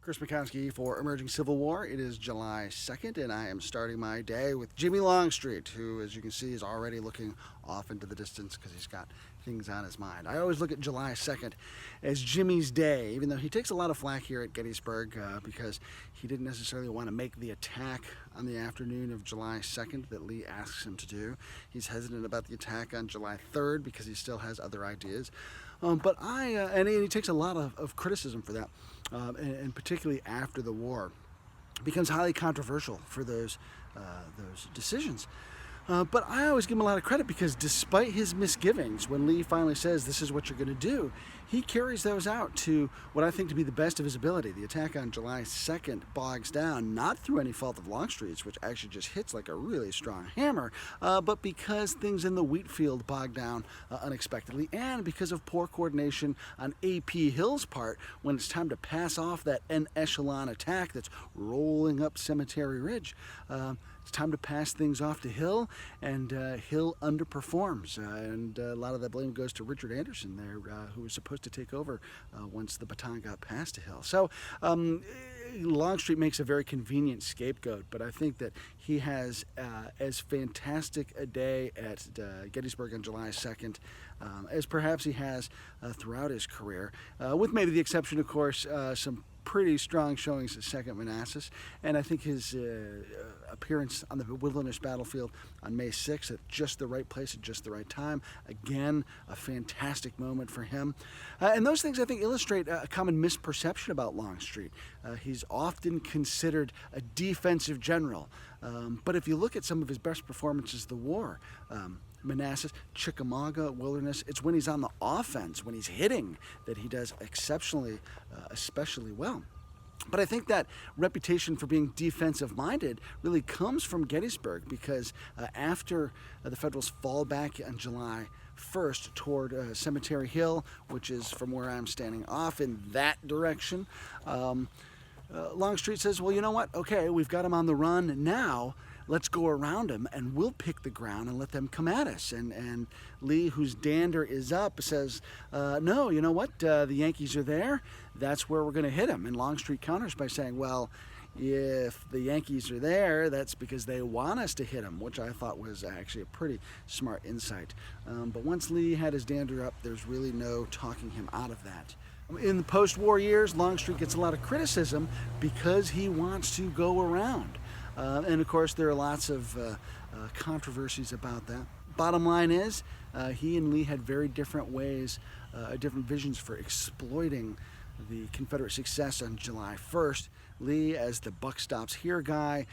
Chris Mackowski for Emerging Civil War. It is July 2nd, and I am starting my day with Jimmy Longstreet, who, as you can see, is already looking off into the distance because he's got things on his mind. I always look at July 2nd as Jimmy's day, even though he takes a lot of flack here at Gettysburg because he didn't necessarily want to make the attack on the afternoon of July 2nd that Lee asks him to do. He's hesitant about the attack on July 3rd because he still has other ideas. And he takes a lot of criticism for that, and particularly after the war, becomes highly controversial for those decisions. But I always give him a lot of credit because despite his misgivings, when Lee finally says this is what you're going to do, he carries those out to what I think to be the best of his ability. The attack on July 2nd bogs down, not through any fault of Longstreet's, which actually just hits like a really strong hammer, but because things in the wheat field bog down unexpectedly, and because of poor coordination on A.P. Hill's part when it's time to pass off that en echelon attack that's rolling up Cemetery Ridge. It's time to pass things off to Hill, and Hill underperforms. And a lot of that blame goes to Richard Anderson there, who was supposed to take over once the baton got passed to Hill. So Longstreet makes a very convenient scapegoat, but I think that he has as fantastic a day at Gettysburg on July 2nd as perhaps he has throughout his career, with maybe the exception, of course, some pretty strong showings at Second Manassas, and I think his appearance on the Wilderness Battlefield on May 6th at just the right place at just the right time, again, a fantastic moment for him. And those things, I think, illustrate a common misperception about Longstreet. He's often considered a defensive general, but if you look at some of his best performances of the war, Manassas, Chickamauga, Wilderness, it's when he's on the offense, when he's hitting, that he does exceptionally, especially well. But I think that reputation for being defensive-minded really comes from Gettysburg because after the Federals fall back on July 1st toward Cemetery Hill, which is from where I'm standing off in that direction, Longstreet says, well, you know what? Okay, we've got him on the run now. Let's go around him and we'll pick the ground and let them come at us. And Lee, whose dander is up, says, no, you know what? The Yankees are there. That's where we're going to hit them. And Longstreet counters by saying, well, if the Yankees are there, that's because they want us to hit them, which I thought was actually a pretty smart insight. But once Lee had his dander up, there's really no talking him out of that. In the post-war years, Longstreet gets a lot of criticism because he wants to go around. And of course, there are lots of controversies about that. Bottom line is, he and Lee had very different ways, different visions for exploiting the Confederate success on July 1st. Lee, as the buck stops here guy,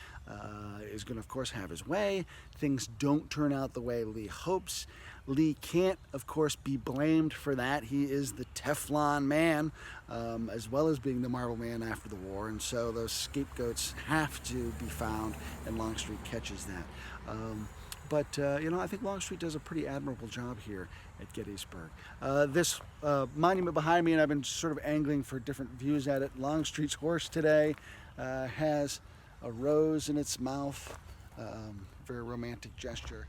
is going to, of course, have his way. Things don't turn out the way Lee hopes. Lee can't, of course, be blamed for that. He is the Teflon man, as well as being the Marble Man after the war, and so those scapegoats have to be found, and Longstreet catches that. I think Longstreet does a pretty admirable job here at Gettysburg. This monument behind me, and I've been sort of angling for different views at it, Longstreet's horse today has a rose in its mouth, very romantic gesture.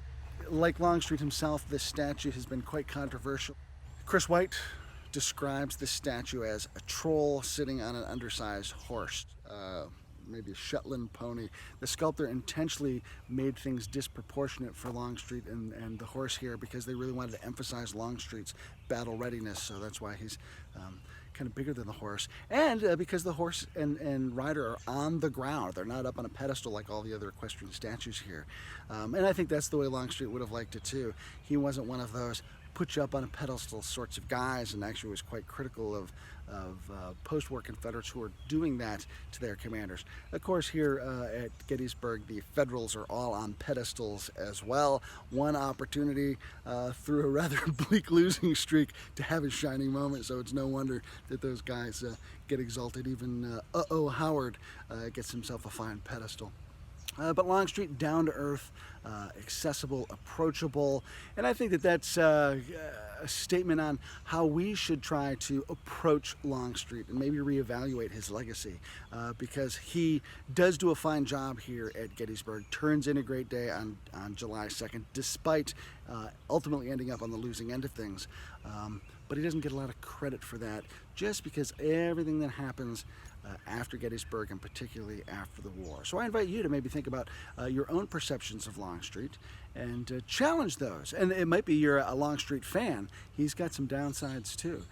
Like Longstreet himself, this statue has been quite controversial. Chris White describes this statue as a troll sitting on an undersized horse, maybe a Shetland pony. The sculptor intentionally made things disproportionate for Longstreet and the horse here because they really wanted to emphasize Longstreet's battle readiness, so that's why he's kind of bigger than the horse, and because the horse and rider are on the ground. They're not up on a pedestal like all the other equestrian statues here. And I think that's the way Longstreet would have liked it too. He wasn't one of those put you up on a pedestal sorts of guys, and actually was quite critical of post-war Confederates who were doing that to their commanders. Of course, here at Gettysburg, the Federals are all on pedestals as well. One opportunity through a rather bleak losing streak to have a shining moment, so it's no wonder that those guys get exalted. Even Howard gets himself a fine pedestal. But Longstreet, down to earth, accessible, approachable, and I think that that's a statement on how we should try to approach Longstreet and maybe reevaluate his legacy, because he does do a fine job here at Gettysburg, turns in a great day on July 2nd, despite ultimately ending up on the losing end of things. But he doesn't get a lot of credit for that, just because everything that happens after Gettysburg and particularly after the war. So I invite you to maybe think about your own perceptions of Longstreet and challenge those. And it might be you're a Longstreet fan. He's got some downsides too.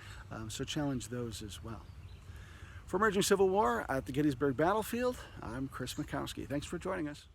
So challenge those as well. For Emerging Civil War at the Gettysburg Battlefield, I'm Chris Mackowski. Thanks for joining us.